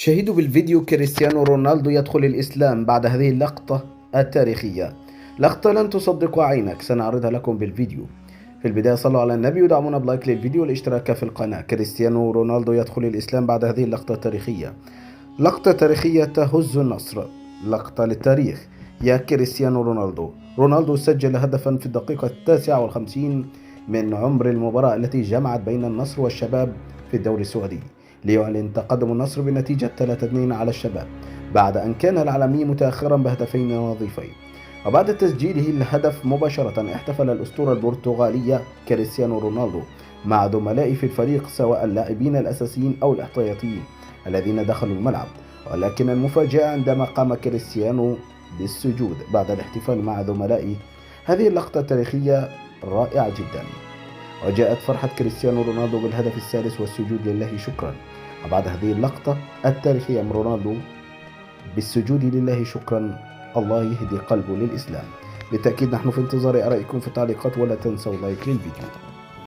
شاهدوا بالفيديو كريستيانو رونالدو يدخل الإسلام بعد هذه اللقطة التاريخية. لقطة لن تصدق عينك، سنعرضها لكم بالفيديو. في البداية صلوا على النبي ودعمونا بلايك للفيديو والاشتراك في القناة. كريستيانو رونالدو يدخل الإسلام بعد هذه اللقطة التاريخية. لقطة تاريخية تهز النصر، لقطة للتاريخ. يا كريستيانو رونالدو سجل هدفا في الدقيقة 59 من عمر المباراة التي جمعت بين النصر والشباب في الدوري السعودي، ليعلن تقدم النصر بنتيجة 3-2 على الشباب بعد أن كان العالمي متأخرا بهدفين نظيفين. وبعد تسجيله الهدف مباشرة احتفل الأسطورة البرتغالية كريستيانو رونالدو مع زملائه في الفريق سواء اللاعبين الأساسيين أو الاحتياطيين الذين دخلوا الملعب. ولكن المفاجأة عندما قام كريستيانو بالسجود بعد الاحتفال مع زملائه. هذه اللقطة التاريخية رائعة جدا، وجاءت فرحة كريستيانو رونالدو بالهدف الثالث والسجود لله شكرا. وبعد هذه اللقطة التاريخية من رونالدو بالسجود لله شكرا، الله يهدي قلبه للإسلام. بالتأكيد نحن في انتظار آرائكم في التعليقات، ولا تنسوا لايك للفيديو.